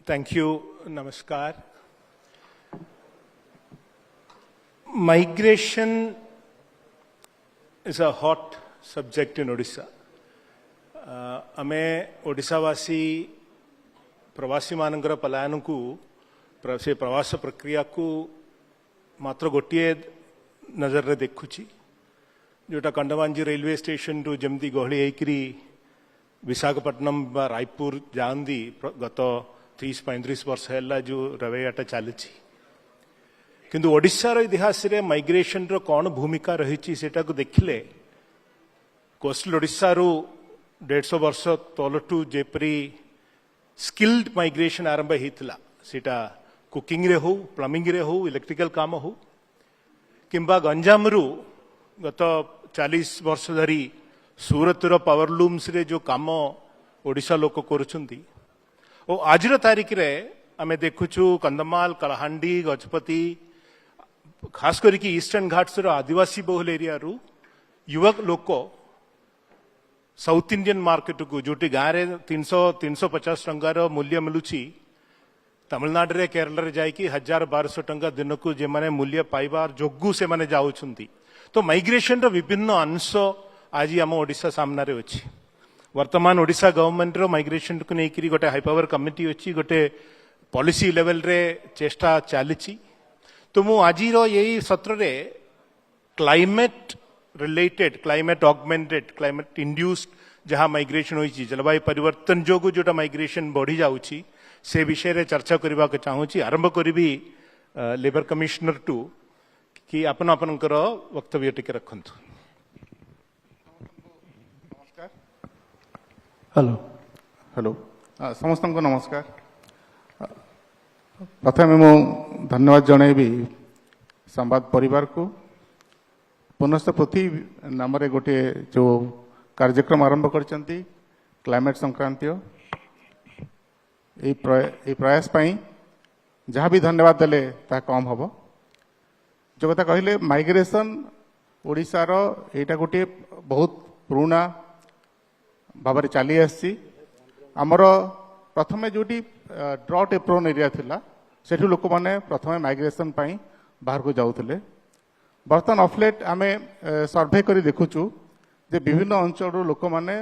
Thank you. Namaskar. Migration is a hot subject in Odisha. आमे ओडिशावासी प्रवासी मानकर पलायन को से प्रवास प्रक्रिया को मात्र गोटे नजर रे देखुची जोटा कंडवांजी रेलवे स्टेशन टू जमती गहली होकरी विशाखापट्टनम बा रायपुर जाती गत 30-35 वर्ष है जो रवैयाटा चली किंतु ओडिशार इतिहास रे माइग्रेशन रो कौन भूमिका रही सेटा को देखिले कोस्टल ओडिशा रू 150 वर्ष तलटू जेपरी स्किल्ड माइग्रेशन आरंभ होता सीटा कुकिंग रे हो प्लम्बिंग रे हो इलेक्ट्रिकल काम हो किंबा गंजाम रु गत 40 वर्ष धरी सूरत रो पावरलूम्स रे जो काम ओडिशा लोक करुछंती ओ आज तारीख रे आमे देखुछु कंदमाल कलाहांडी गजपति खास करके ईस्टर्न घाट्स रो आदिवासी बहुल एरिया रु युवक लोक साउथ इंडियन मार्केट को जोटी गाँव में 300-350 टंकार मूल्य मिलूची तमिलनाडु रे केरल रे जाइकी 1000-1200 टंका दिन को जे माने मूल्य पाइबार जोगु से माने जाउछंती तो माइग्रेशन रो विभिन्न अंश आज आम ओडिशा सामना रे अछि वर्तमान ओडिशा गवर्नमेंट रो माइग्रेशन को नेकरी गोटे हाई पावर कमिटी अछि गोटे पॉलिसी लेवल रे चेष्टा चालिछि तो मु आज रो यही सत्र रे climate related climate augmented climate induced जहाँ माइग्रेशन होई जलवायु परिवर्तन जोगु जोटा माइग्रेशन बढ़ी जाउछि से विषय रे चर्चा करबा के चाहूछि आरंभ करिबी लेबर कमिश्नर टू कि अपन आपनकर वक्तव्य टिके रखंतु। नमस्कार। हेलो हेलो समस्त को नमस्कार। प्रथम मु धन्यवाद जनइबी संवाद परिवार को पुनश्च पृथ्वी नाम गोटे जो कार्यक्रम आरंभ करचंती क्लाइमेट संक्रांतीय प्रयास पाई जहाँ भी धन्यवाद देले ता कम हम जो कथा कहले माइग्रेशन ओडिशार एटा गोटे बहुत पुराना भाव में चली आसी आमर प्रथमे जोटी ड्रॉट एप्रोन एरिया थिला सेठू लोक माने प्रथमे माइग्रेशन पाई बाहर को जाउथिले बर्तमान अफलेट आमे सर्वे करी देखुचु जे विभिन्न अंचल लोक माने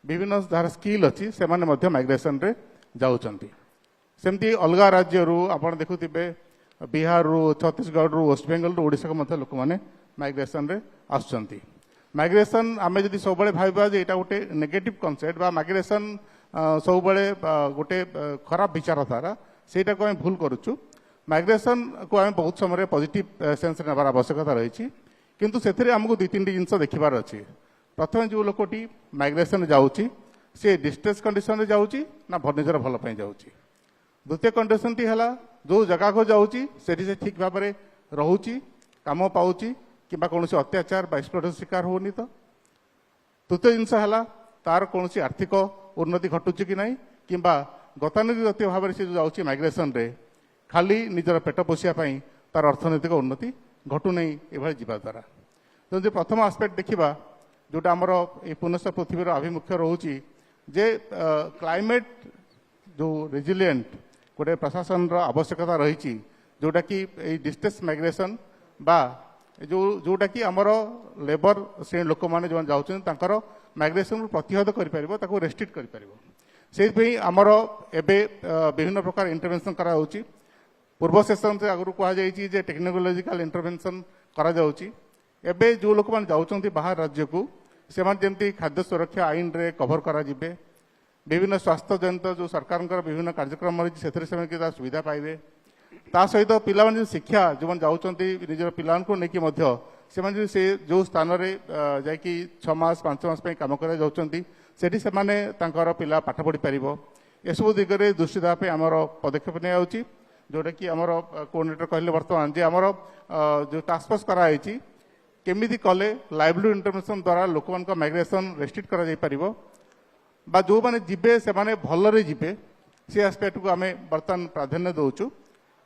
विभिन्न जार स्किल अच्छी से माने मध्य माइग्रेशन रे जाउचंती सेमती अलगा राज्य रु आपण देखुथिबे बिहार रु छत्तीसगढ़ रु वेस्ट बेंगल रु ओडिशा के मध्य लोक माने माइग्रेशन रे आसुचंती माइग्रेशन आमे जदि सब बळे भाबा जे एटा गोटे नेगेटिव कांसेप्ट बा माइग्रेशन सब बळे गोटे खराब विचारधारा सेटा को हम भूल करूचु माइग्रेशन को आम बहुत समय पॉजिटिव सेंस नेबार आवश्यकता रही किंतु से आमको 2-3 जिनस देखार अच्छी प्रथम जो लोकटी माइग्रेशन जाऊँगी सी डिस्ट्रेस कंडीशन रे जाऊँगी ना निजर भल जाऊँगी द्वितीय कंडीशन टी है जो जगह को जाऊँगी से ठीक भाव में रोचे कम पाँच कि कौन अत्याचार एक्सप्लॉयटेशन शिकार होनी तो तृतीय जिनस है तार कौन आर्थिक उन्नति घटुची कि नहीं कि गतानुगत भाव से जो जाऊँगी माइग्रेशन रे खाली निजर पेट पोषापी तार अर्थनैतिक उन्नति घटू नहीं ये जीवा द्वारा तो प्रथम आस्पेक्ट देखा जोटा आमर ये पुनश्च पृथ्वीर आभिमुख्य रोचे जे क्लाइमेट जो रेजिलिएंट गोटे प्रशासन आवश्यकता रही जोटा कि डिस्ट्रेस माइग्रेशन बा जो जोटा कि आमर लेबर श्रेणी लोक मैंने जो जाऊँ माइग्रेशन प्रतिहत कर रेस्ट्रिक्ट कर आमर एबे विभिन्न प्रकार इंटरवेंशन करा पूर्व सेशन से आगु कहुई टेक्नोलॉजिकल इंटरवेंशन करा जाउची एबे जो लोक मान जाउचंती बाहर राज्य को से जमती खाद्य सुरक्षा आईन रे कभर करा जिबे विभिन्न स्वास्थ्य जनित जो सरकार विभिन्न कार्यक्रम रही से सुविधा पाइबे ता सहित पिला शिक्षा जो जाउचंती निजर पिला लेकिन से जो स्थान रे जाकि 6 मास 5 मास काम करा जाउचंती सेठी से माने तांकर पिला पाठ पढ़ी पारिबो एसबु दिगरे दृष्टि देवा पे आमर पदक्षेप निया होची जोटा कि आमर कोऑर्डिनेटर कहले वर्तमान जे आमर जो टास्क फोर्स कराई केमिति कले लाइवलीहुड इंटरवेंशन द्वारा लोक माइग्रेशन रेस्ट्रिक्ट करा जाई परिबो बा जो माने जिबे से माने भलरे जिबे से एस्पेक्ट को आमे वर्तमान प्राधान्य दउचु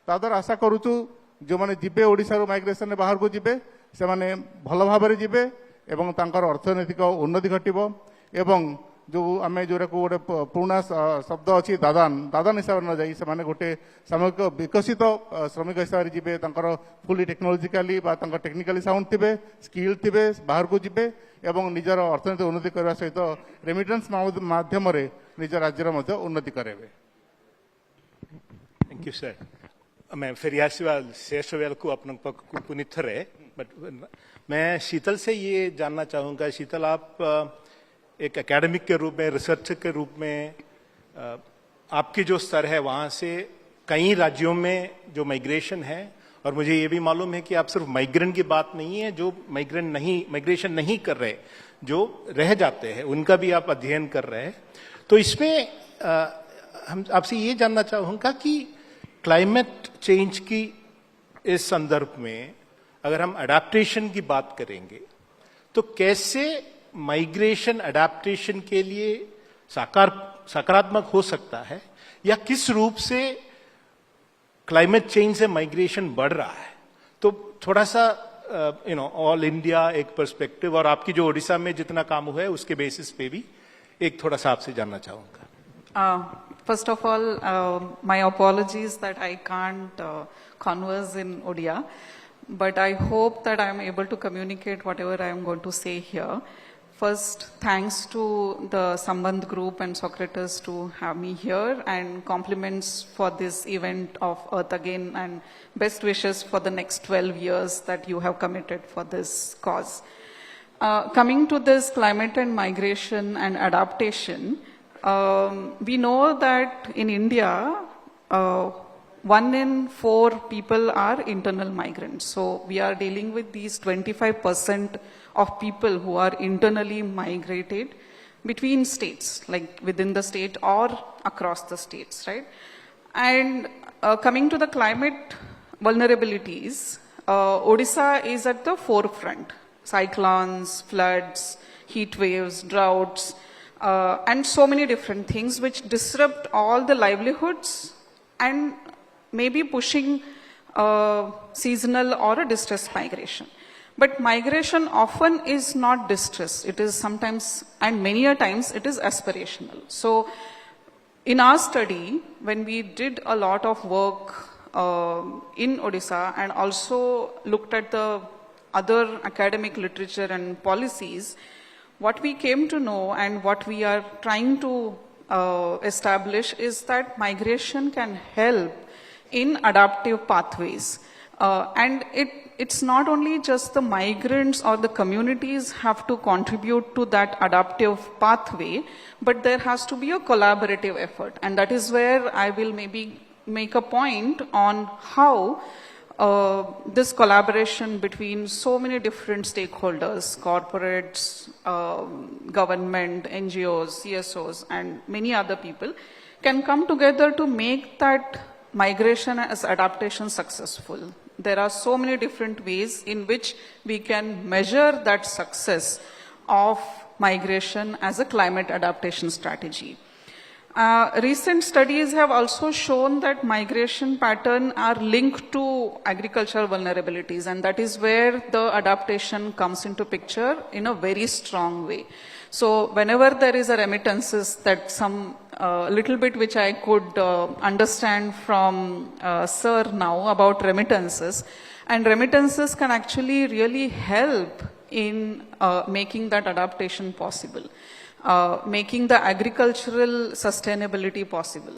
तादर आशा करूचु जो माने जिबे ओडिसा रो माइग्रेशन बाहर को जिबे से माने भल भाबरे जिबे एवं तांकर अर्थनैतिक उन्नति घटिबो एवं जो आम जो गोटे पुराना शब्द अच्छी दादान दादान हिसाब न जाई से गोटे सामूहिक विकसित श्रमिक हिसाब से जीवे फुली टेक्नोलोजिकाली टेक्निकाली साउंड थे स्किल थे बाहर को जीवे एवं निजर अर्थनीति उन्नति करने सहित रेमिटेंस माध्यम निज राज्यर उन्नति करेंगे। Thank you sir. मैं फिर शेष वेल को अपने पुनीत थे बट मैं शीतल से ये जानना चाहूँगा, शीतल आप एक एकेडमिक के रूप में, रिसर्चर के रूप में आपकी जो स्तर है वहाँ से कई राज्यों में जो माइग्रेशन है, और मुझे ये भी मालूम है कि आप सिर्फ माइग्रेंट की बात नहीं है, जो माइग्रेशन नहीं कर रहे, जो रह जाते हैं, उनका भी आप अध्ययन कर रहे हैं। तो इसमें हम आपसे ये जानना चाहूँगा कि क्लाइमेट चेंज की इस संदर्भ में अगर हम अडेप्टेशन की बात करेंगे तो कैसे माइग्रेशन अडेप्टेशन के लिए सकारात्मक हो सकता है, या किस रूप से क्लाइमेट चेंज से माइग्रेशन बढ़ रहा है। तो थोड़ा सा ऑल इंडिया एक पर्सपेक्टिव, और आपकी जो ओडिशा में जितना काम हुआ है उसके बेसिस पे भी एक थोड़ा सा आपसे जानना चाहूंगा। First of all, my apologies that I can't converse in Odia, but I hope that I am able to communicate whatever I am going to say here. First, thanks to the Sambandh group and Socrates to have me here, and compliments for this event of Earth Again, and best wishes for the next 12 years that you have committed for this cause. Coming to this climate and migration and adaptation, we know that in India, 1 in 4 people are internal migrants. So we are dealing with these 25% of people who are internally migrated between states, like within the state or across the states, right? And coming to the climate vulnerabilities, Odisha is at the forefront. Cyclones, floods, heat waves, droughts, and so many different things which disrupt all the livelihoods and maybe pushing seasonal or a distress migration. But migration often is not distress. It is sometimes, and many a times, it is aspirational. So in our study, when we did a lot of work in Odisha and also looked at the other academic literature and policies, what we came to know and what we are trying to establish is that migration can help in adaptive pathways. And it's not only just the migrants or the communities have to contribute to that adaptive pathway, but there has to be a collaborative effort. And that is where I will maybe make a point on how this collaboration between so many different stakeholders, corporates, government, NGOs, CSOs, and many other people can come together to make that migration as adaptation successful. There are so many different ways in which we can measure that success of migration as a climate adaptation strategy. Recent studies have also shown that migration patterns are linked to agricultural vulnerabilities, and that is where the adaptation comes into picture in a very strong way. So whenever there is a remittances, that some little bit which I could understand from Sir now about remittances, and remittances can actually really help in making that adaptation possible. Making the agricultural sustainability possible,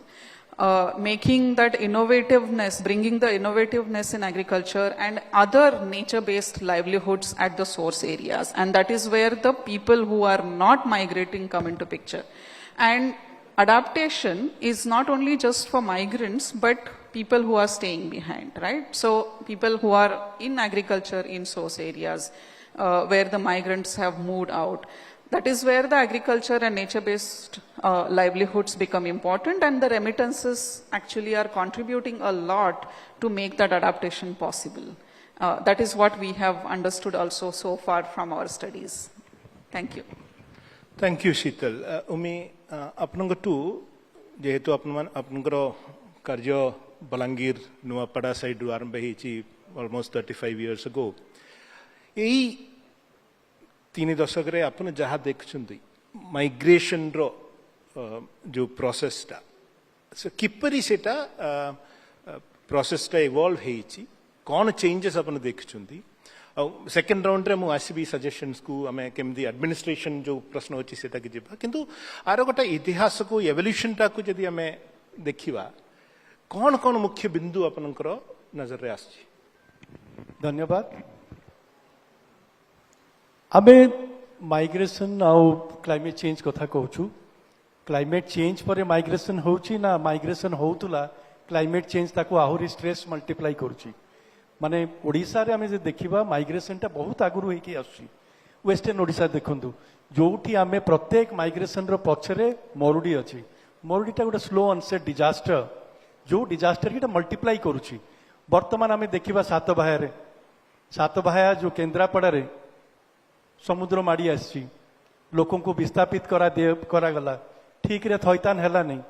making that innovativeness, bringing the innovativeness in agriculture and other nature-based livelihoods at the source areas. And that is where the people who are not migrating come into picture. And adaptation is not only just for migrants, but people who are staying behind, right? So people who are in agriculture in source areas, where the migrants have moved out. That is where the agriculture and nature-based livelihoods become important, and the remittances actually are contributing a lot to make that adaptation possible. That is what we have understood also so far from our studies. Thank you. Thank you, Sheetal. Umi, apnangatu jehetu apnangro karjo Balangir Nuapada side arambe hichi almost 35 years ago. Ei 3 ଦଶକରେ ଆପଣ ଯାହା ଦେଖୁଛନ୍ତି migration रो जो प्रोसेसटा किपरि सेटा प्रोसेसटा evolve हेची कौन changes अपन देखुछंती second round रे मु आसीबी सजेशंस को आमे केमदी एडमिनिस्ट्रेशन जो प्रश्न होची सेटा के जेबा किंतु आरो गोटा इतिहास को एवोल्यूशन टा को जदी आमे देखिबा कौन कौन मुख्य बिंदु आपनकर नजर रे आछि धन्यवाद आमे माइग्रेशन आउ क्लाइमेट चेंज कथा कहूछु क्लाइमेट चेंज पर माइग्रेशन होची ना माइग्रेशन होतुला क्लाइमेट चेंज ताको आहुरी स्ट्रेस मल्टीप्लाई करूची माने ओडिसा रे आमे जे देखिबा माइग्रेशन टा बहुत आगुरु हेकी आसी वेस्टर्न ओडिसा देखंतु जोठी आमे प्रत्येक माइग्रेशन रो पछरे मरुडी अछि मरुडीटा गोटे स्लो अनसेट डिजास्टर जो डिजास्टर की मल्टीप्लाई करूची वर्तमान आमे देखिबा सातबाहा जो केन्द्रापड़ा रे समुद्र माड़ी आसी लोकों को विस्थापित करागला ठीक रे थैतान हैला नहीं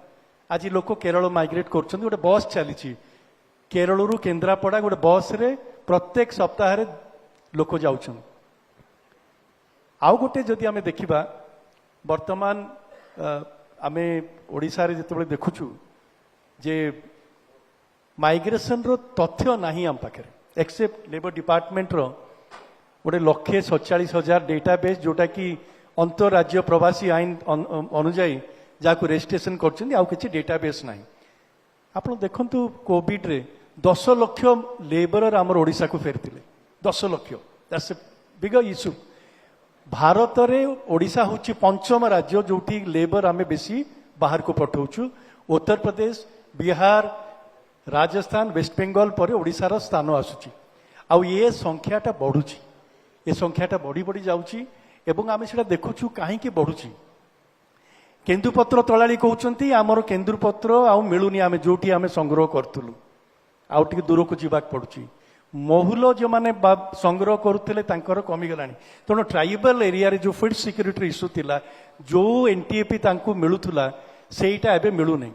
आज लोक केरल माइग्रेट करछन गोटे बस चली केरल रु केन्द्रापड़ा गोटे बस रे प्रत्येक सप्ताह रे लोक जाउछन आउ गोटे जदि आमे देखिबा वर्तमान आमे ओडिसा रे जतबे देखुछु जे माइग्रेशन रो तथ्य नाही आम पाखे एक्सेप्ट लेबर डिपार्टमेंट रो गोटे 147,000 डेटाबेस जोटा कि अंतरराज्य प्रवासी आईन अनुजाई जाको रेजिस्ट्रेशन करछन आउ किछि डेटाबेस नाही आपण देखंतु कोविड रे 10 लाख लेबरर आमर ओडिसा को फेरतिले 10 lakh that's a big issue Bharat रे ओडिसा होची पंचम राज्य जोठी लेबर आमे बेसी बाहर को पठाउछु उत्तर प्रदेश बिहार राजस्थान वेस्ट बेंगल पर ओडिसार स्थान आसुची आउ ये संख्याटा बढ़ुची ये संख्याटा बढ़ी बढ़ी जाउची एवं आमे सेटा देखुछु काहे कि बढ़ुची केन्दुपत्र तलाली कहउचंती आमर केन्दुपत्र आउ मिलुनी आमे जोठी आमे संग्रह करतुलु आउ टिके दूर को जीवाक पड़ुची महुल जो माने संग्रह करुले तांकर कमी गलानी तेणु ट्राइबल एरिया रे जो फूड सिक्योरिटी इश्यू थिला जो एनटीएपी तांको मिलुथुला सेटा एबे मिलु नै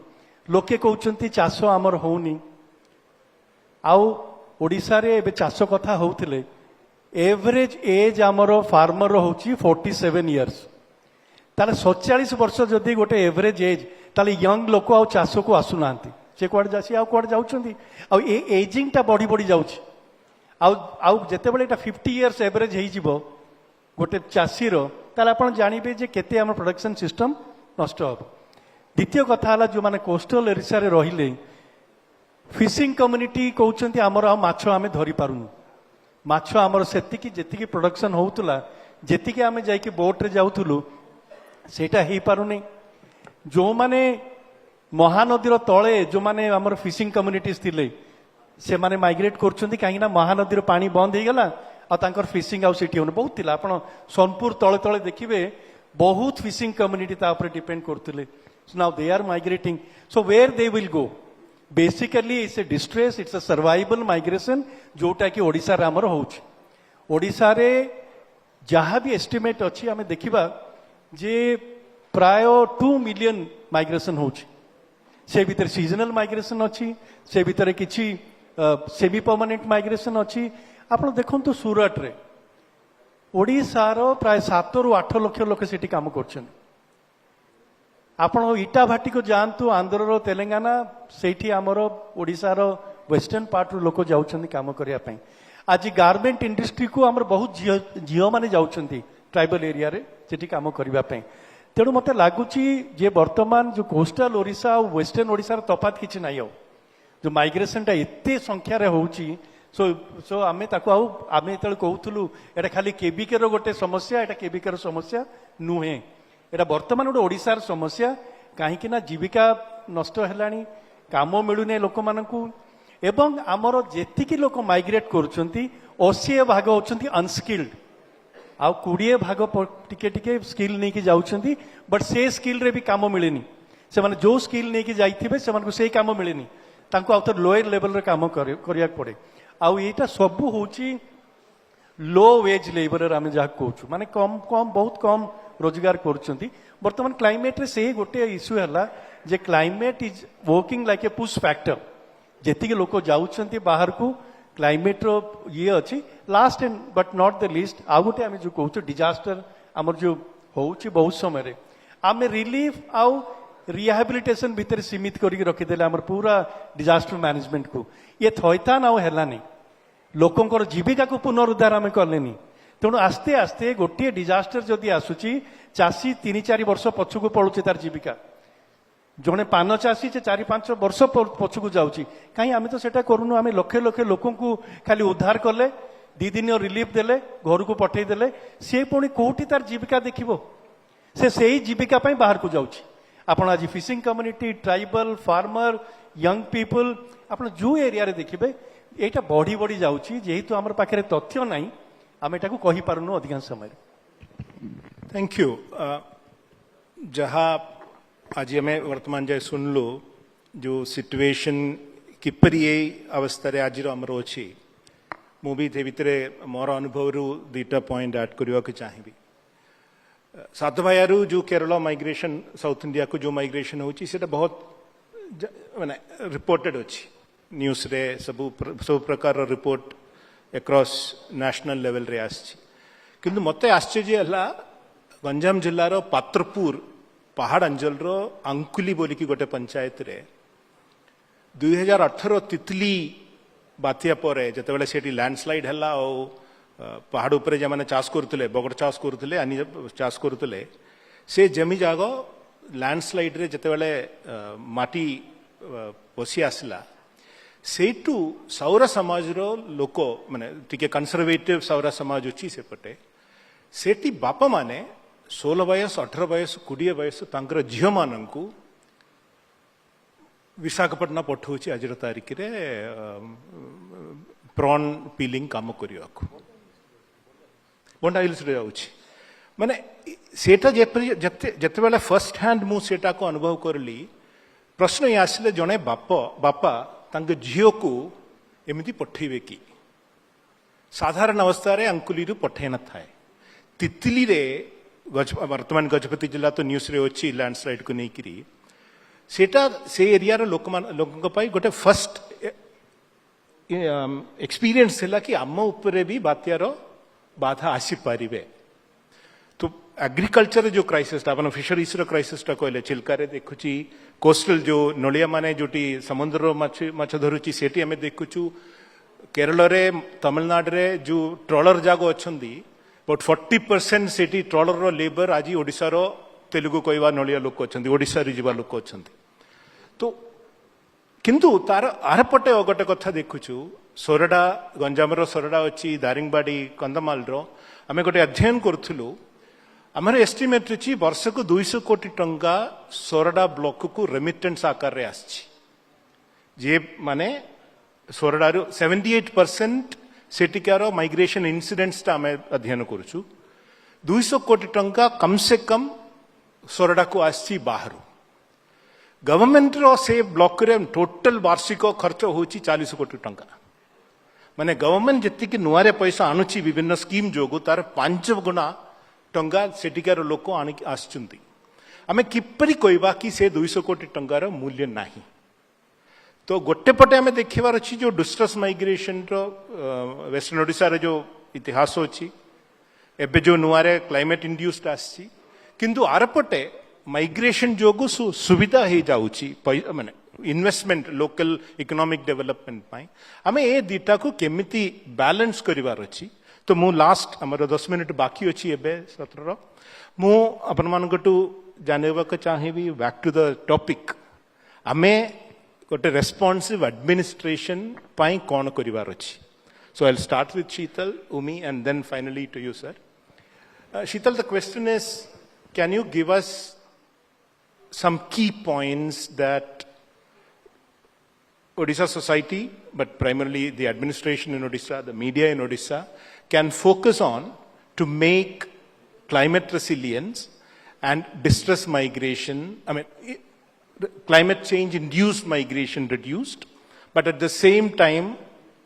लोके कहउचंती चाष आमर होउनी आउ ओडिसा रे एबे चाष कथा होउथिले एवरेज एज आमर फार्मर होची 47 इयर्स ताले 47 वर्ष जदि गोटे एवरेज एज ताले यंग लोक आउ चाष को आसु नांती से कुआड जासी आउ कुआड जाउचंती आउ ए एजिंग टा बढ़ी बढ़ी जाउची आउ जेते बेले एटा 50 इयर्स एवरेज हेई जिवो गोटे चासी रो ताले आपण जानिबे जे केते हमर प्रोडक्शन सिस्टम नष्ट हबो द्वितीय कथा हला जो माने कोस्टल एरिया रे रहिले फिशिंग कम्युनिटी कहउचंती हमर आ माछ आमे धरि पारुनु माछ हमर सेतिकी जेतिकी प्रोडक्शन होउतला जेतिकी आमे जाईकी बोट रे जाउथुलु सेटा हेई पारुनी जो माने महानदीर तले जो माने हमर फिशिंग कम्युनिटीज थिले से माने माइग्रेट करछंती काहे ना महानदीर पानी बंद हे गला आ तांकर फिशिंग आउ सिटी होन बहुत थिला आपण सोनपुर तळे तळे देखिबे बहुत फिशिंग कम्युनिटी ता ऊपर डिपेंड करथिले so now they are migrating so where they will go basically it's a distress it's a survival migration जोटा कि ओडिसा रे हमर होउछ ओडिसा रे जहाँ भी एस्टिमेट अच्छी आम देखा जे प्राय 2 मिलियन माइग्रेशन होउछ से भीतर सीजनल माइग्रेशन अच्छी से भीतर किछि सेमी परमानेंट माइग्रेशन अच्छी आपण देखंतु सूरत रे ओडिसार प्राय 7 रु 8 लाख लोक सेठी काम करछन आपण इटा भाटी को जानतु आंध्र तेलंगाना सेठी आमर ओडिसार वेस्टर्न पार्ट रु लोक जाउछन काम करिया पई आज गारमेंट इंडस्ट्री को आमर बहुत झियो माने जाउछन ट्राइबल एरिया रे सेठी काम करिया पई तेणु मते लागुची जे वर्तमान जो कोस्टल ओडिशा और वेस्टर्न ओडिशा तफात किछि नाही हो जो माइग्रेशन टा एते संख्या रे होउची सो आमे ताको आमे तळे कहउथुलु एटा खाली केबीके रो गोटे समस्या एटा केबीके रो समस्या नुहे एटा वर्तमान गोटे ओडिसार समस्या काहे कि ना जीविका नष्ट हेलानी काम मिलुने लोक मानकू एवं आमर जेतिकी लोक माइग्रेट करूछंती 80% होछंती अनस्किल्ड आ 20% टिके टिके स्किल नहीं कि जाउछंती बट से स्किल रे भी काम मिलेनी से माने जो स्किल नहीं कि जाइथिबे से मानको सेही काम मिलेनी तांको आउत लोअर लेवल रे काम करिया पड़े आउ एटा सब होची लो वेज लेबर आमे जा कहूछु माने कम कम बहुत कम रोजगार करूछंती वर्तमान क्लाइमेट रे से गोटे इश्यू हला जे climate is working like a push factor जेतिके लोक जाउछंती बाहर को क्लाइमेट रो ये अच्छी last and but not the least आ गोटे आमे जो कहूछु डिजास्टर हमर जो होउची बहुत समय आम रिलीफ आउ रिहाबिलिटेशन भितर सीमित करके रखीदे आम पूरा डिजास्टर मैनेजमेंट को ये थैथान आउ हेलानी लोकंकर जीविका को पुनरुद्धार आम कलेनी तेणु आस्ते आस्ते गोटे डिजास्टर जदि आसूची चाषी 3-4 वर्ष पछकू पड़ुचे तार जीविका जड़े पान चाषी से 4-5 वर्ष पछकू जाऊँगी कहीं आम तो सेटा करूनु आम लक्षे लक्षे लोक खाली उद्धार कले 2 दिन रिलीफ देले घर को पठेदेले सी पुणी कौटी तार जीविका देखिबो से ही जीविका बाहर को जाऊँगी आपण आज fishing community tribal farmer young people आपण जो एरिया रे देखिबे एटा बढ़ी बढ़ी जाऊँगी जेहेतु आम पाखे तथ्य नहीं आम एटा को कहि पारुनु अधिकांश समय थैंक यू जहाँ आज आम वर्तमान जाए सुनलु जो सिचुएशन किपरि ये अवस्था रे आज आमर अच्छी मुझे भितर मोर अनुभव रु 2टा पॉइंट ऐड करने को चाहिए सात भाइयारू जो केरल माइग्रेशन साउथ इंडिया को जो माइग्रेशन होची सेटा बहुत माने रिपोर्टेड अच्छी न्यूज रे सब प्रकार रिपोर्ट अक्रॉस नेशनल लेवल रे आछि किंतु मते आश्चर्य हला गंजाम जिल्लार पात्रपुर पहाड़ अंचल रो अंकुली बोली की गोटे पंचायत रे 2018 तितली बात्या पर जितेबाला सेठी लैंडस्लाइड हला पहाड़ उपरे जमाने चाष करुले बगड़ चाष करुले आनी चाष करुले से जमी जाग लैंडस्लाइड रे जितेबाला माटी पशि आसला सेठू सौर समाज रो लोक माने टिके कंजर्वेटिव सौर समाज अच्छी सेपटे सेठी बापा माने 16 बयस 18 बयस 20 बयस तांकर झील मानू विशाखापट्टना पठाऊँ आज तारीख रे प्रॉन पीलिंग काम करने को बंडा हिल्स रे जाऊँगी माने सेटा जिते बेले फर्स्ट हैंड मुझा को अनुभव करली प्रश्न ये आसिले जड़े बापा तांके झील को एमती पठेबे कि साधारण अवस्था रे अंकुली पठे न थाए तितली रे वर्तमान गजपति जिला तो न्यूज रे अच्छी लैंडस्लाइड को लेकिन सेटा से एरिया लोक गोटे फर्स्ट एक्सपीरियंस है कि आम उपरे भी बात्यार बाधा आसी पारिबे तो एग्रीकल्चर जो क्राइसिस अपन फिशरीज रो क्राइसिस कहले चिल्कारे देखुची कोस्टल जो नलिया माने जोटी समुद्र माछ धरुची सेठी हमें देखुचु केरल रे तमिलनाडु रे जो ट्रॉलर जागो अछंदी बट 40% सेठी ट्रॉलर रो लेबर आज ओडिसा रो तेलुगु कहवा नलिया लोक अछंदी ओडिसा रे जीवा लोक अछंदी तो किंतु तार आरपटे गोटे कथा देखुचु सोरडा गंजाम सोरडा अच्छी दारिंगबाड़ी कंधमाल आम गोटे अध्ययन करूँ आमर एस्टिमेट अच्छी वर्ष को 200 कोटी टंका सोरडा ब्लॉक को रेमिटेंस आकार रे जे माने सोरडा 78% सेटिकार माइग्रेशन इनसीडेंट्स आम अध्ययन करूँ 200 कोटी टंका कम से कम सोरडा को आसी बाहर गवर्नमेंट रो से ब्लॉक रे टोटल वार्षिक खर्च होची 40 कोटी टंका माने गवर्नमेंट जति नुआरे पैसा आणुची विभिन्न स्कीम जोगु तार 5 गुणा टंका सेटिकार लोक आसुचंती आमे किपरि कहबा कि से 200 कोटी टंकार मूल्य नाही तो गोटे पटे आमे देखिबार अछि जो डिस्ट्रेस माइग्रेशन रो वेस्टर्न ओडिसा रे जो इतिहास अछि एबे जो नुआरे क्लाइमेट इंड्यूस्ड आसी किंतु आरपटे माइग्रेशन जोगु सुविधा हो जाउची माने इन्वेस्टमेंट लोकल इकोनॉमिक डेवलपमेंट पाई आमे ए दीटा को केमिति बैलेंस करिवार अछि तो मु लास्ट हमर 10 मिनिट बाकी अछि एबे सत्रर मु अपन मानकटू जानेबा के चाहिबी बैक टू द टॉपिक आमे गोटे रेस्पॉन्सिव एडमिनिस्ट्रेशन पाई कोन करिवार अछि so I will start with Sheetal उमी and then finally to you sir Sheetal the question is can you give us some key points that Odisha society, but primarily the administration in Odisha, the media in Odisha, can focus on to make climate resilience and distress migration, climate change induced migration reduced, but at the same time,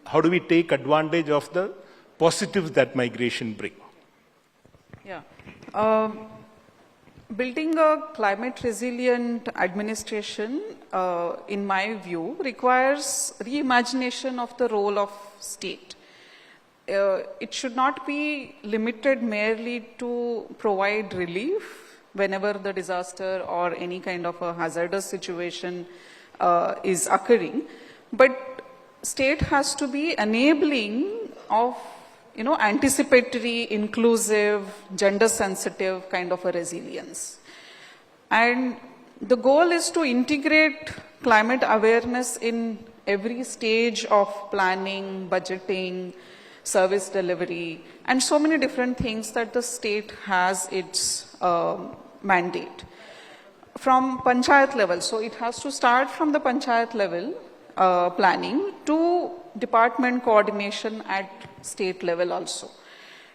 how do we take advantage of the positives that migration bring? Yeah. Building a climate resilient administration, in my view, requires reimagination of the role of state. it should not be limited merely to provide relief whenever the disaster or any kind of a hazardous situation is occurring, but state has to be enabling of anticipatory, inclusive, gender sensitive kind of a resilience. And the goal is to integrate climate awareness in every stage of planning, budgeting, service delivery, and so many different things that the state has its mandate. From panchayat level, so it has to start from the panchayat level planning to department coordination at state level also.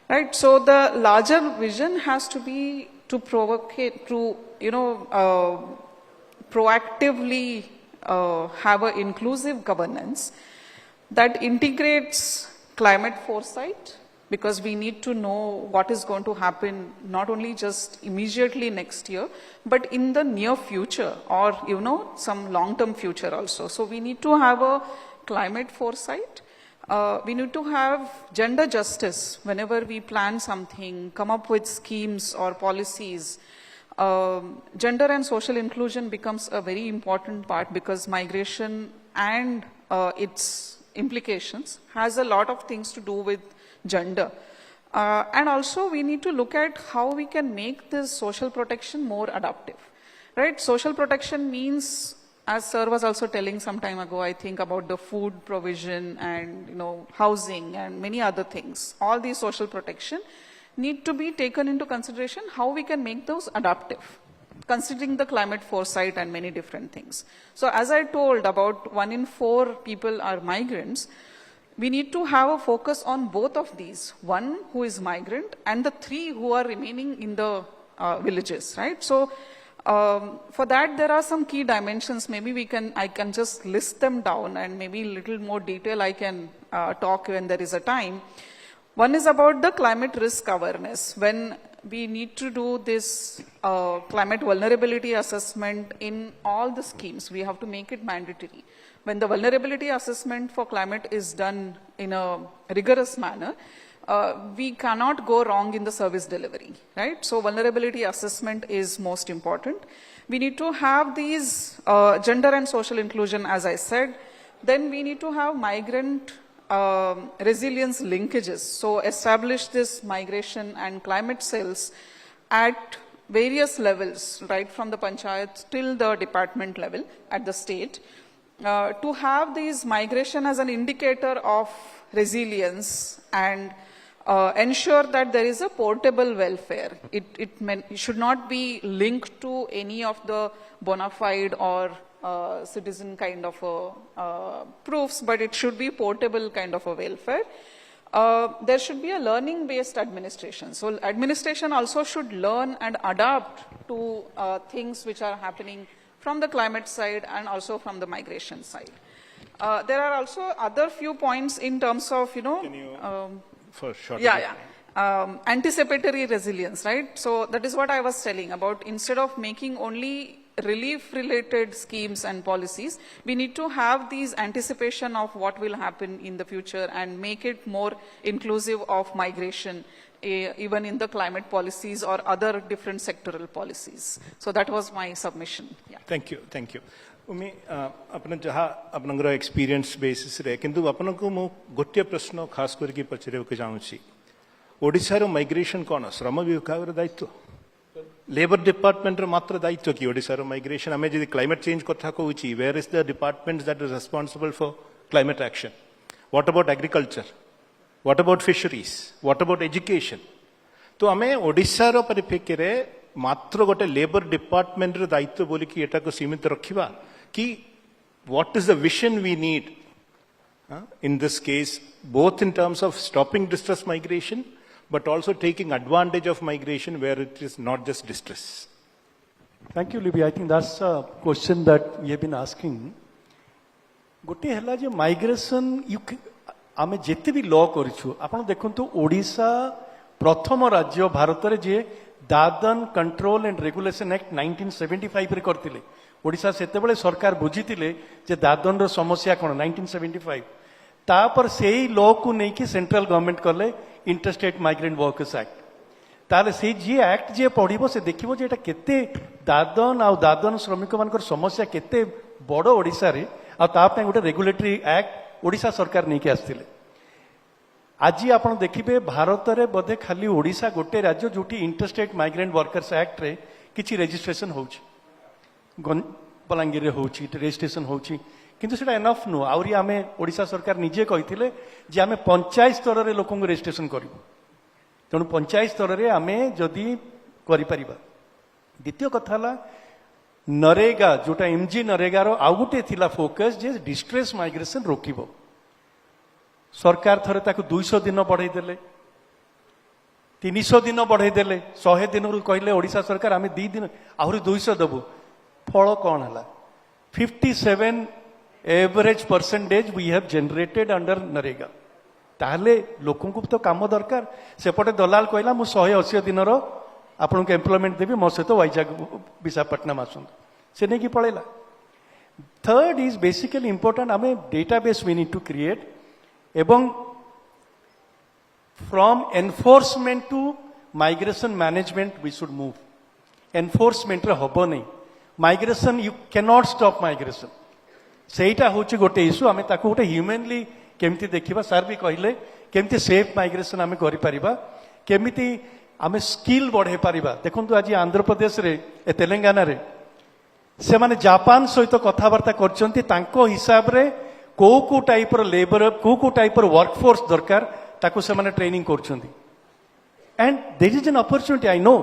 Right? So the larger vision has to be to provocate, to, proactively have an inclusive governance that integrates climate foresight, because we need to know what is going to happen not only just immediately next year, but in the near future or, some long-term future also. So we need to have a climate foresight. We need to have gender justice whenever we plan something, come up with schemes or policies. Gender and social inclusion becomes a very important part, because migration and its implications has a lot of things to do with gender. And also we need to look at how we can make this social protection more adaptive. Right? Social protection means, as sir was also telling some time ago, I think, about the food provision and housing and many other things. All these social protection need to be taken into consideration, how we can make those adaptive, considering the climate foresight and many different things. So as I told, about 1 in 4 people are migrants. We need to have a focus on both of these, 1 who is migrant and the 3 who are remaining in the villages, right? So for that, there are some key dimensions. Maybe I can just list them down, and maybe a little more detail I can talk when there is a time. One is about the climate risk awareness. When we need to do this climate vulnerability assessment in all the schemes, we have to make it mandatory. When the vulnerability assessment for climate is done in a rigorous manner, we cannot go wrong in the service delivery, right? So vulnerability assessment is most important. We need to have these gender and social inclusion, as I said. Then we need to have migrant resilience linkages. So establish this migration and climate cells at various levels, right from the panchayat till the department level at the state, to have these migration as an indicator of resilience and ensure that there is a portable welfare. It should not be linked to any of the bona fide or citizen kind of proofs, but it should be portable kind of a welfare. There should be a learning-based administration. So administration also should learn and adapt to things which are happening from the climate side and also from the migration side. There are also other few points in terms of, Can you, for short? anticipatory resilience, right? So that is what I was telling about. Instead of making only relief-related schemes and policies, we need to have these anticipation of what will happen in the future and make it more inclusive of migration, even in the climate policies or other different sectoral policies. So that was my submission. Yeah. Thank you, thank you. उमी अपन जहाँ आपनकर experience basis रे किंतु आपन को मु गोटे प्रश्न खास करके पचरे के चाहूची ओडिसा रो माइग्रेशन कोन श्रम विभाग रो दायित्व लेबर डिपार्टमेंट रो मात्र दायित्व की ओडिसा रो माइग्रेशन हमें जदि क्लाइमेट चेंज कथा कहूची where is the department that is responsible for climate action what about agriculture what about fisheries what about education तो हमें ओडिसा रो परिप्रेक्षी रे मात्र गोटे लेबर डिपार्टमेंट रो दायित्व बोली कि एटा को सीमित रखिबा कि what is the vision we need in this case, both in terms of stopping distress migration, but also taking advantage of migration where it is not just distress. Thank you, Libby. I think that's a question that we have been asking. गोटे है जे migration आम जिते भी law करूँ आप देखु ओडिशा प्रथम राज्य भारत में जे दादन कंट्रोल एंड रेगुलेशन एक्ट 1975 रे करथिले ओडिशा सेतेबेले सरकार बुझीतिले जे दादन रो समस्या कोन 1975 तापर से लॉ को लेकिन सेंट्रल गवर्नमेंट कले इंटरस्टेट माइग्रेंट वर्कर्स एक्ट ताले से जी एक्ट जी पढ़िबो से देखिबो जे एटा केते दादन आ दादन श्रमिक मानकर समस्या केते बड़ ओडिसा रे आ ता पे गोटे रेगुलेटरी एक्ट ओडिसा सरकार नहीं के आस्तिले आज आप देखिए भारत में बोधे खाली ओडिशा गोटे राज्य जोटी इंटरस्टेट माइग्रेंट वर्कर्स एक्ट रे किछि रजिस्ट्रेशन होउछि बलांगीर रे होउछि रजिस्ट्रेशन होउछि किंतु सेटा एनफ नु आउरी आमे ओडिशा सरकार निजे कहिथिले जे आमे पंचायत स्तर रे लोकन को रजिस्ट्रेशन करिवो तेणु पंचायत स्तर रे आमे जदि करि परिबा द्वितीय कथा ला नरेगा जोटा एमजी नरेगा रो आउ गोटे थिला फोकस जे डिस्ट्रेस माइग्रेशन रोकिबो सरकार थरे ताकू 200 दिन बढ़ाई देले 300 दिन बढ़ाई देले 100 दिन कहले ओडिशा सरकार आमे 2 दिन आहुरी 200 दबु फल कौन है 57 average percentage we have generated under NREGA ताहले लोकन को तो काम दरकार सेपटे दलाल कहला मु 180 दिन रो आपन को एम्प्लॉयमेंट देबी मो सहित वाइजाग विशाखापट्टनम आसुन से नहीं कि पळेला थर्ड इज बेसिकली इंपोर्टेंट आमे database we need to create एवं from enforcement to migration management we should move enforcement रे हबो नहीं migration you cannot stop migration सेटा होची गोटे इश्यू आमे ताको गोटे ह्यूमनली केमती देखिबा सर भी कहले केमती सेफ माइग्रेशन आमे करि परिबा केमिति आमे स्किल बढ़े परिबा देखंतु आज आंध्र प्रदेश रे ए तेलंगाना रे से माने जापान सहित कथाबार्ता करचंती तांको हिसाब रे को टाइप रो लेबर को टाइप रो वर्कफोर्स दरकार ताको से माने ट्रेनिंग करचंती and there is an opportunity I know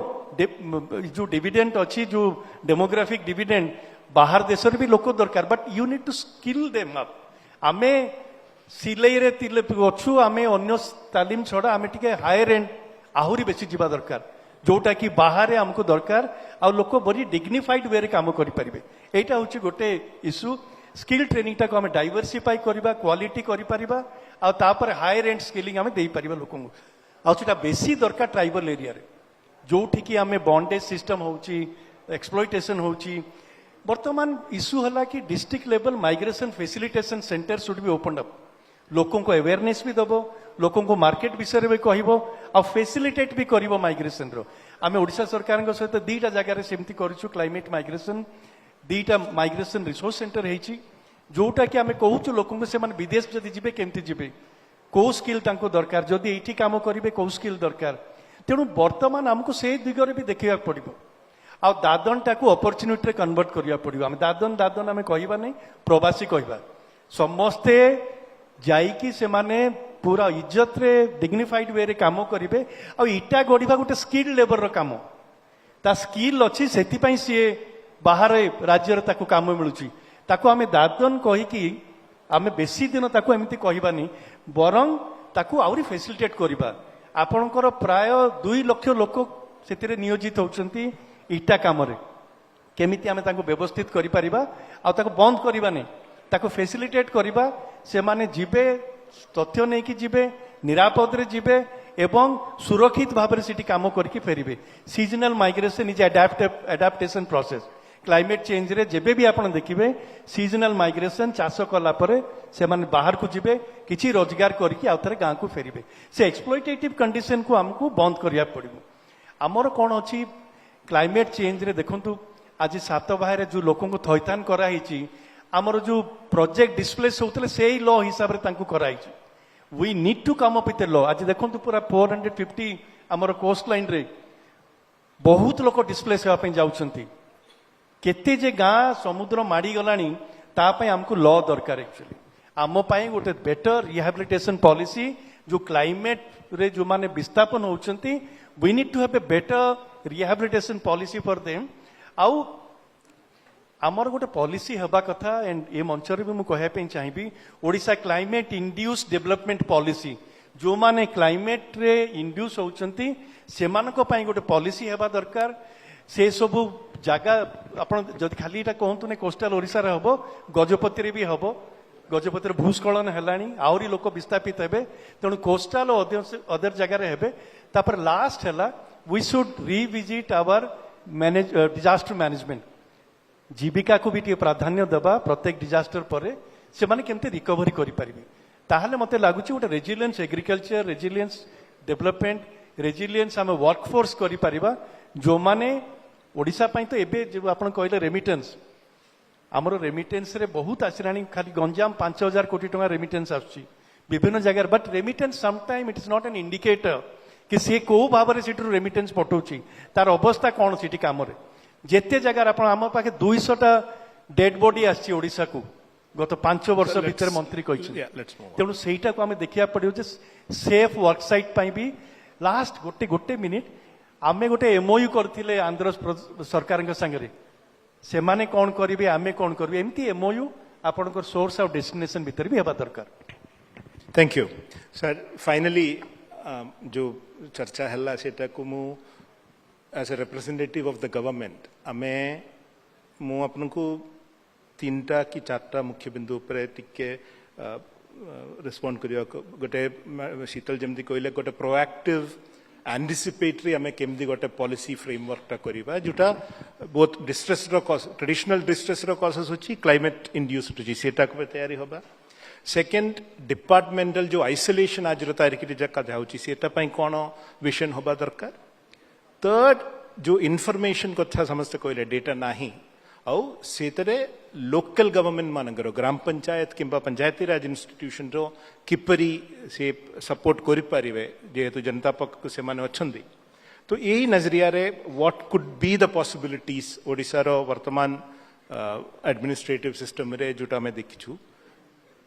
जो डिविडेंड अच्छी जो डेमोग्राफिक डिविडेंड बाहर देश भी लोक दरकार but you need to skill them up आमे सिलाई रे तिले अच्छु आमे अन्य तालीम छड़ा आमे टिके हायर एंड आहुरी बेसी जीवा दरकार जोटा कि बाहर हमको दरकार आ लोक बड़ी डिग्निफाइड वे रे काम करि परिबे एटा होची गोटे इश्यू स्किल ट्रेनिंग टा को आमे डाइवर्सिफाई करबा क्वालिटी करि परिबा आ तापर हायर एंड स्किलिंग आमे देई परिबा लोकन आ सेटा बेसी दरकार ट्राइबल एरिया रे जोठी कि आमे बॉन्डेज सिस्टम होची एक्सप्लॉयटेशन होची वर्तमान इश्यू हला कि district level migration facilitation centre should be open up लोकों को अवेयरनेस भी दबो लोकों को मार्केट विषय में कहबो आ फैसिलिटेट भी करिवो माइग्रेशन रो आमे ओडिशा सरकार को सहित दीटा जगह रे सेमती करिछु क्लाइमेट माइग्रेशन दीटा माइग्रेशन रिसोर्स सेंटर हेची जोटा कि आमे कहूछु लोकों को से माने विदेश जदी जिबे केमती जिबे को स्किल तांको दरकार जदी एठी काम करिवे को स्किल दरकार तेणु बर्तमान आमको से दिगरे भी देखा पड़ो आ दादन टाकू अपॉर्चुनिटी रे कन्वर्ट करिया पड़ो आम दादन दादन आम कहबा नहीं प्रवासी कहबा समस्ते जाइकी से माने पूरा इज्जत रे डिग्निफाइड वे रे काम करिवे आ इटा गढ़िबा गोटे स्किल लेबर रो काम ता स्किल अच्छी सेति पई सी बाहर राज्य रे ताकू काम मिलुची ताकू आम दादन कहिकी आम बेसी दिन ताकू एमती कहबानी बरं ताकू आउरी फैसिलिटेट करबा आपणकर प्राय 2 लाख लोक से नियोजित होती इटा कम केमिति आमे ताको व्यवस्थित करि परिबा आ ताको बंद करबा नहीं ताको फैसिलिटेट करबा से माने जिबे तथ्य नहीं कि जिबे निरापद रे जिबे एवं सुरक्षित भाव में सिटी काम करके फेरिबे seasonal migration is adaptation process climate change रे जेबे भी आपण देखिबे सीजनल माइग्रेशन चाष कला परे से माने बाहर को जिबे किछि रोजगार करके आउथरे गां को फेरिबे से एक्सप्लॉयटेटिव कंडीशन को हमको बंद करिया पड़िबो हमर कोन अछि क्लाइमेट चेंज रे देखंतु आज सात बाहर जो लोकों को थैथान करा हिची हमर जो प्रोजेक्ट डिस्प्लेस होतले सेही लॉ हिसाब रे तांको करा हिची we need to come up with a law आज देखंतु पूरा 450 हमर कोस्ट लाइन रे बहुत लोक डिस्प्लेस होआ पे जाउछंती केते जे गां समुद्र माड़ी गलानी ता पई हमको लॉ दरकार एक्चुअली आम पई गोटे बेटर रिहैबिलिटेशन पॉलिसी जो क्लाइमेट रे जो माने विस्थापन होउछंती we need to have a better rehabilitation policy for them आउ आमर गोटे पॉलिसी हबा कथा एंड ए मंच रे भी मु कहया पे चाहिबी Odisha climate induced development policy जो माने क्लाइमेट रे इंड्यूस होउछंती सेमानको पई गोटे पॉलिसी हेबा दरकार से सब जगह आपण जदि खाली एटा कहंतु ने कोस्टल ओडिसा रे हबो गजपति रे भी हबो गजपति रे भूस्खलन हेलानी आउरी लोक विस्थापित हेबे तेणु कोस्टल अदर जगह रे हेबे तापर लास्ट हैला we should revisit our disaster management जीविका को भी प्राधान्य देबा प्रत्येक डिजास्टर पर से माने केमते रिकवरी करि परिबे ताहले मते लागुची गोटे resilience agriculture resilience development resilience आम वर्कफोर्स करि परिबा जो माने ओडिशा पई तो एबे जो आपण कहले रेमिटेंस आमर रेमिटेंस रे बहुत आसिलानी खाली गंजाम 5000 कोटी टका रेमिटेंस आछी विभिन्न जगह but remittance sometime it is not an indicator कि सी को भाव में सीटू रेमिटेंस पठाउची तार अवस्था कौन सीटी काम रे जेते जगह आपण आम पाखे 200टा डेड बॉडी आछी ओडिशा को गत 5 वर्ष भीतर मंत्री कहिछि Yeah, let's move on. तेणु सेटा को आमे देखिया पड़ियो जे सेफ वर्क साइट पई भी लास्ट गोटे मिनिट आमे गोटे एमओयू करथिले आंध्र सरकार के संगे से माने कौन करिवे आमे कौन करिवे एमती एमओयू आपनकर सोर्स ऑफ डेस्टिनेशन भीतर भी हेबा दरकार थैंक यू सर फाइनली जो चर्चा है सेटा को मु as a representative of the government आमे मु आपन को 3टा कि 4टा मुख्य बिंदु पर टिके रिस्पोंड करिया गोटे शीतल जमती कहले गोटे प्रोएक्टिव एंटिसिपेटरी आमे केमदी गोटे पॉलिसी फ्रेमवर्क टा करिबा जोटा बहुत डिस्ट्रेस रो ट्रेडिशनल डिस्ट्रेस रो कॉजेस होची क्लाइमेट इंड्यूस्ड होची सेटा को तैयारी होबा सेकेंड डिपार्टमेंटल जो आइसोलेशन आज तारीख जका जाऊँगी सेटा कौन विजन होबा दरकार थर्ड जो इनफॉरमेशन कथा समस्त कहले डेटा नाही आउ सेतरे लोकल गवर्नमेंट मानकर ग्राम पंचायत किंबा पंचायती राज इंस्टीट्यूशन रो किपरि से सपोर्ट करि परिवे जेहेतु जनता पक्ष से माने अछंदी तो यही नजरिया रे what could be the possibilities Odisha रो वर्तमान एडमिनिस्ट्रेटिव सिस्टम रे जोटा में देखिछु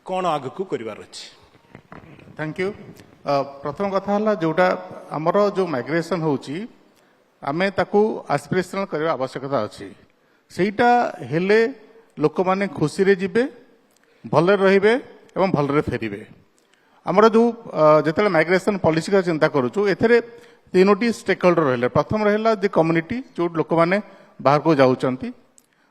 कौन आग को करिवार अछि थैंक यू प्रथम कथा है जोटा आमर जो माइग्रेशन होची आमे ताकू एस्पिरेशनल करबा आवश्यकता अछि सेटा हेले लोक माने खुशी रे जिबे भले रहिबे एवं भले फेरिबे आमर जो जेतले माइग्रेशन पॉलिसी का चिंता करूछु एथरे तीनोटी स्टेक होल्डर रहले प्रथम रहला जे कम्युनिटी जो लोक माने बाहर को जाउचंती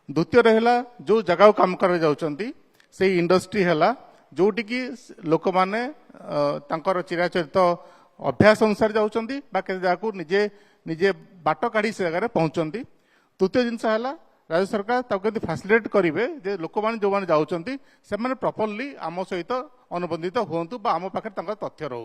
द्वितीय रहला जो जगह काम कर जाउचंती से इंडस्ट्री है जोटि की लोक मैंने चिराचरित अभ्यास अनुसार जाऊँगी निजे निजे बाट काढ़ी से जगह पहुँचती तृतीय जिनस है राज्य सरकार ताकि फैसिलिटेट करेंगे जे लोक मैंने जो मैंने जाऊँगी से प्रॉपर्ली आम सहित अनुबंधित हूँ आम पाखे तथ्य रो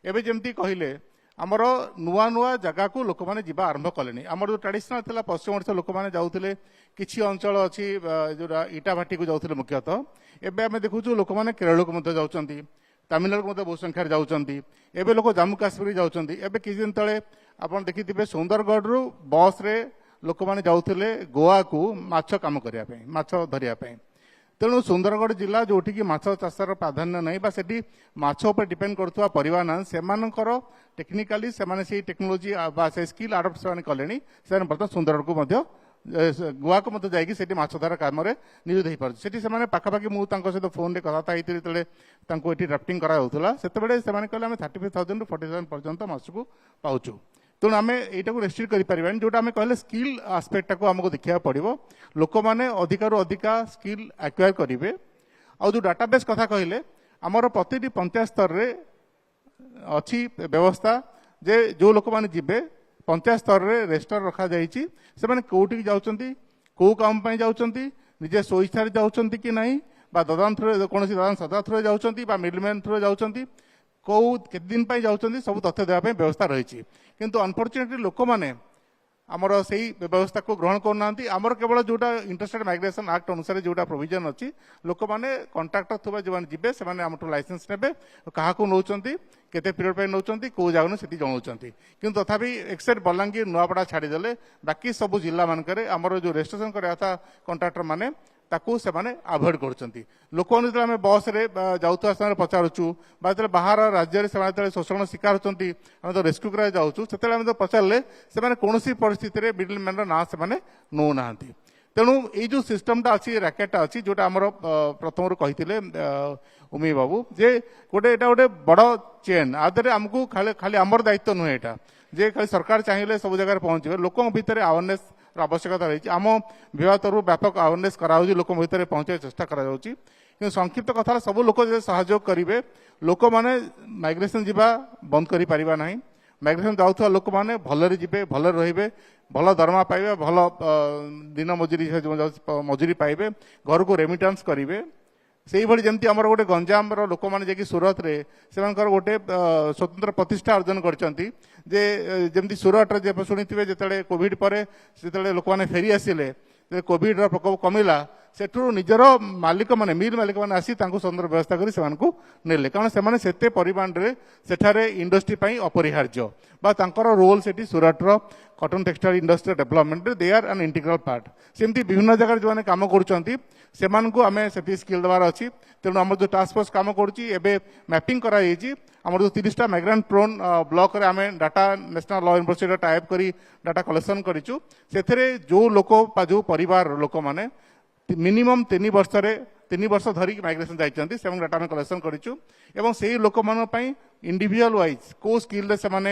एवं जमी कहले आमर नुआ नुआ जगह को लोक मैंने जावा आरंभ कले आमर जो ट्रेडिशनल था पश्चिम ओडिशा लोक मैंने जाऊे किसी अंचल अच्छी जो इटा भाटी को जाऊे मुख्यतः एवं आम देखु लोक मैंने केरल को जाऊँगी तमिलनाडु को बहुत संख्यार जाऊँगी एवं लोक जम्मू काश्मीर जाऊँगी एवं किसी दिन तले आप देखिथे सुंदरगढ़ रु बस रे लोक मैंने जाऊे गोवा को माछ कम करने माछ धरियापी तेणु सुंदरगढ़ जिला जोटि की माछ चाषर प्राधान्य नहीं बा सेठी माछ उपर डिपेंड करथुवा परिवार ना सेमानकर टेक्निकाली से टेक्नोलोजी बा से स्किल आडप्ट से कले से बर्तमान सुंदरगढ़ को मध्य गोवा को मध्य जाइए सेठी माछ धरा काम नियोजित हो पारे सेठी से पाखापाखि मुझे सहित फोन रे कथा होती ये ड्राफ्टिंग कराला से कहले आम 35,000 ରୁ 40,000 पर्यंत मासको पाऊँ तेणु आम यहाँ को रेस्ट्रिक्ट करें जोटा आम कहले स्किल आस्पेक्ट को आमको देखा पड़ो लोक मैंने अधिकार अधिका स्किल एक्वायर करेंगे आउ जो डाटाबेस कथा कहले आमर प्रति पंचायत स्तर में अच्छी व्यवस्था जे जो लोक मैंने जीवे पंचायत स्तर में रेजिस्टर रखा जाइए से कौटी जाऊँगी कौ काम जाऊँगी निजे स्वेच्छा जाऊँगी कि नहीं ददान थ्रू कौन ददान सदा थ्रू जाऊँगी मिडलमैन थ्रू जाऊँगी कौ केते दिन जाऊँगी सब तथ्य देवाई व्यवस्था रही किंतु अनफॉर्चुनेटली लोक मैंने आमर से व्यवस्था को ग्रहण करना आमर केवल जोटा इंटरस्टेट माइग्रेशन एक्ट अनुसार जोटा प्रोविजन अच्छी लोक मैंने कंट्राक्टर थोड़ा जो जीवे से लाइसेंस ने क्या नौकरी केते पीरियड पे नौकरी कौ जगह से जनाऊँगी किंतु तथापि एक्सेप्ट बलांगीर नुआपड़ा छाड़ीदे बाकी सब जिला मानक आमर जो रजिस्ट्रेशन कराया कंट्राक्टर मैंने ताकू से माने अवॉइड करछंती लोक आम बस रे जाउता समय पचारुचु बाहर राज्य से शोषण शिकार होती आम तो रेस्क्यू करा जाऊँ से पचारे से कौन परिस्थिति में मिडल मैन ना से नौ ना तेणु ये जो सिस्टमटा अच्छी रैकेटा अच्छी जोटा आमर प्रथम कही उमी बाबू जे गोटे गोटे बड़ चेन आदि आमको खाली आमर दायित्व नुहे यहाँ जे खाली सरकार चाहिए सब जगह पहुँचे लोक भितर अवेयरनेस आवश्यकता रही आम विभाग तरफ व्यापक अवेयरनेस कराऊँ लोक भितर पहुँचे चेष्टा कर संक्षिप्त कथा सब लोक सहयोग करेंगे लोक मैंने माइग्रेशन जावा बंद कर पारिबा नहीं माइग्रेशन जाऊा लोक मैंने भलरे जीवे भलरे रहिबे भल दरमा पाइबे भल दिन मजूरी मजूरी पाइबे घर को रेमिटेंस करेंगे ସେଇଭଳି ଯେମିତି ଆମର ଗୋଟେ ଗଞ୍ଜାମର ଲୋକମାନେ ଯାଇକି ସୁରତରେ ସେମାନଙ୍କର ଗୋଟେ ସ୍ୱତନ୍ତ୍ର ପ୍ରତିଷ୍ଠା ଅର୍ଜନ କରିଛନ୍ତି ଯେ ଯେମିତି ସୁରଟରେ ଯେ ଶୁଣିଥିବେ ଯେତେବେଳେ କୋଭିଡ ପରେ ସେତେବେଳେ ଲୋକମାନେ ଫେରି ଆସିଲେ କୋଭିଡର ପ୍ରକୋପ କମିଲା ସେଠୁ ନିଜର ମାଲିକମାନେ ମିଲ୍ ମାଲିକମାନେ ଆସି ତାଙ୍କୁ ସ୍ୱତନ୍ତ୍ର ବ୍ୟବସ୍ଥା କରି ସେମାନଙ୍କୁ ନେଲେ କାରଣ ସେମାନେ ସେତେ ପରିମାଣରେ ସେଠାରେ ଇଣ୍ଡଷ୍ଟ୍ରି ପାଇଁ ଅପରିହାର୍ଯ୍ୟ ବା ତାଙ୍କର ରୋଲ୍ ସେଠି ସୁରଟର କଟନ ଟେକ୍ସଟାଇଲ ଇଣ୍ଡଷ୍ଟ୍ରି ଡେଭଲପମେଣ୍ଟରେ ଦେ ଆର୍ ଆନ୍ ଇଣ୍ଟିଗ୍ରାଲ ପାର୍ଟ ସେମିତି ବିଭିନ୍ନ ଜାଗାରେ ଯେଉଁମାନେ କାମ କରୁଛନ୍ତି ସେମାନଙ୍କୁ ଆମେ ସେଠି ସ୍କିଲ୍ ଦେବାର ଅଛି ତେଣୁ ଆମର ଯେଉଁ ଟାସ୍କ ଫୋର୍ସ କାମ କରୁଛି ଏବେ ମ୍ୟାପିଂ କରାଯାଇଛି ଆମର ଯେଉଁ 30ଟା ମାଇଗ୍ରାଣ୍ଟ ପ୍ରୋନ୍ ବ୍ଲକରେ ଆମେ ଡାଟା ନ୍ୟାସନାଲ ଲ ଏନଫୋର୍ସମେଣ୍ଟ ଟାଇପ୍ କରି ଡାଟା କଲେକ୍ସନ୍ କରିଛୁ ସେଥିରେ ଯେଉଁ ଲୋକ ବା ଯେଉଁ ପରିବାର ଲୋକମାନେ ମିନିମମ୍ 3 ବର୍ଷ ଧରିକି ମାଇଗ୍ରେସନ୍ ଯାଇଛନ୍ତି ସେମାନଙ୍କୁ ଡାଟା ଆମେ କଲେକ୍ସନ୍ କରିଛୁ ଏବଂ ସେହି ଲୋକମାନଙ୍କ ପାଇଁ ଇଣ୍ଡିଭିଜୁଆଲ ୱାଇଜ୍ କେଉଁ ସ୍କିଲ୍ରେ ସେମାନେ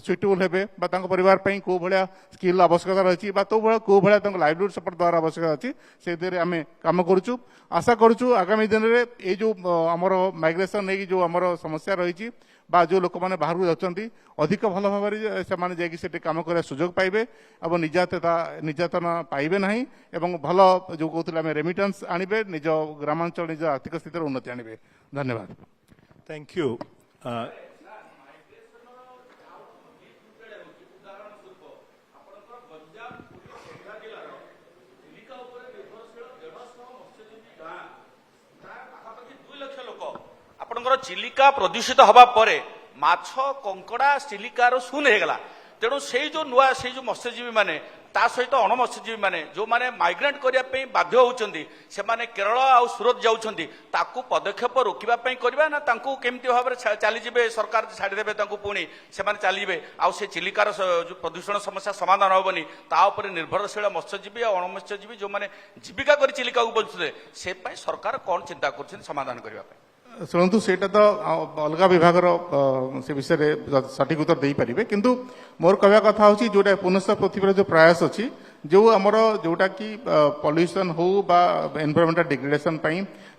ସୁଇଟେବୁଲ୍ ହେବେ ବା ତାଙ୍କ ପରିବାର ପାଇଁ କେଉଁ ଭଳିଆ ସ୍କିଲ୍ ଆବଶ୍ୟକତା ରହିଛି ବା କେଉଁ ଭଳିଆ ତାଙ୍କ ଲାଇଭଲିହୁଡ୍ ସପୋର୍ଟ ଦେବାର ଆବଶ୍ୟକତା ଅଛି ସେଥିରେ ଆମେ କାମ କରୁଛୁ ଆଶା କରୁଛୁ ଆଗାମୀ ଦିନରେ ଏଇ ଯେଉଁ ଆମର ମାଇଗ୍ରେସନ୍ ନେଇକି ଯେଉଁ ଆମର ସମସ୍ୟା ରହିଛି ବା ଯେଉଁ ଲୋକମାନେ ବାହାରକୁ ଯାଉଛନ୍ତି ଅଧିକ ଭଲ ଭାବରେ ସେମାନେ ଯାଇକି ସେଠି କାମ କରିବା ସୁଯୋଗ ପାଇବେ ଏବଂ ନିର୍ଯାତନା ପାଇବେ ନାହିଁ ଏବଂ ଭଲ ଯେଉଁ କହୁଥିଲେ ଆମେ ରେମିଟାନ୍ସ ଆଣିବେ ନିଜ ଗ୍ରାମାଞ୍ଚଳ ନିଜ ଆର୍ଥିକ ସ୍ଥିତିର ଉନ୍ନତି ଆଣିବେ ଧନ୍ୟବାଦ थैंक यू आपणकर चिलिका प्रदूषित हवा परे माछ कंकड़ा चिलिकार शून्य होगला तेणु से जो नुआ से जो मत्स्यजीवी माने ता सहित अण मत्स्यजीवी माने जो माने माइग्रेट करने बाध्य होउछंती से माने केरल आ सूरत जाउछंती ताकू पदक्षेप रोकिबा पई करबा ना तांकू केमती भाव चली जिबे सरकार छाड़ी देबे तांकू पुणी से माने चलीबे आ से चिलिकार जो प्रदूषण समस्या समाधान होबनी ता ऊपर निर्भरशील मत्स्यजीवी और अण मत्स्यजीवी जो माने जीविका करी चिलिका को बंचुले से पई सरकार कोन चिंता करछन समाधान करबा पई शुणु सेटा तो अलग विभाग से विषय सठिक उत्तर दे पारे किंतु मोर कहवा कथा हूँ जोटा पुनश्च पृथ्वी जो प्रयास अच्छी जो आमर जोटा कि पॉल्यूशन हो बा एनवायरमेंटल डिग्रेडेशन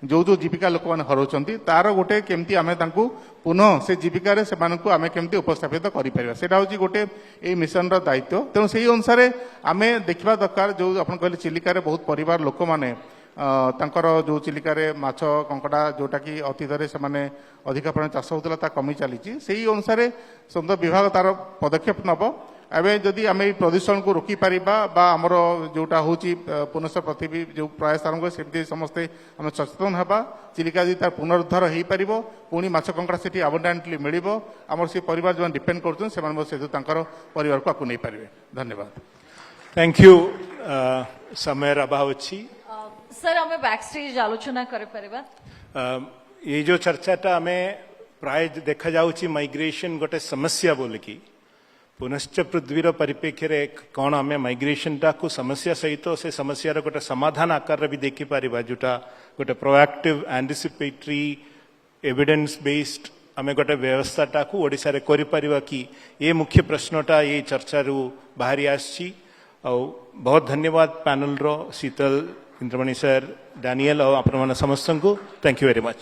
जो जो जीविका लोक मैंने हराउछंती तार गोटे केमती आमे तांकू पुनः से जीविका से आमे केमती उपस्थापित करें सेटा हूँ गोटे ये मिशन दायित्व तेणु से अनुसार आमे देखा दरकार जो आप कहले चिलिकार बहुत परिवार लोक मैंने तांकर जो चिलिकारे माछ कंकड़ा जोटा कि अतीतरे से अधिक परिमाण चाष होता ता कमी चली से अनुसार स्वतंत्र विभाग तार पदक्षेप नब एवं जदि आम प्रदूषण को रोकी पारिबा बा आमर जोटा हूँ पुनश्च पृथ्वी जो प्रयास आरंभ सेमती समस्ते आम सचेतन हवा चिलिका यदि तार पुनरुद्धार हो पार पुणी माछ कंकड़ा से अबंडेंटली मिल आम से परिवार जो डिपेंड कर परिवार को आपको नहीं पारे धन्यवाद थैंक यू समय अभाव अच्छी सर हमें बैक स्टेज आलोचना करे परिबा ये जो चर्चाटा आमे प्राय देखा जाउची माइग्रेशन गोटे समस्या बोलिकी पुनश्च पृथ्वीर परिप्रेक्षी रे कौन आम माइग्रेशन को समस्या सहित से समस्यार गोटे समाधान आकार भी देखी पारिबा जोटा गोटे प्रोएक्टिव एंटिसिपेटरी एविडेंस बेस्ड आम गोटे व्यवस्थाटा को ओडिशा रे करि परिबा कि ये मुख्य प्रश्नटा ये चर्चारू बाहरी आसी बहुत धन्यवाद पैनल रो शीतल इंद्रमणि सर डैनियल और आपण समस्त को थैंक यू वेरी मच।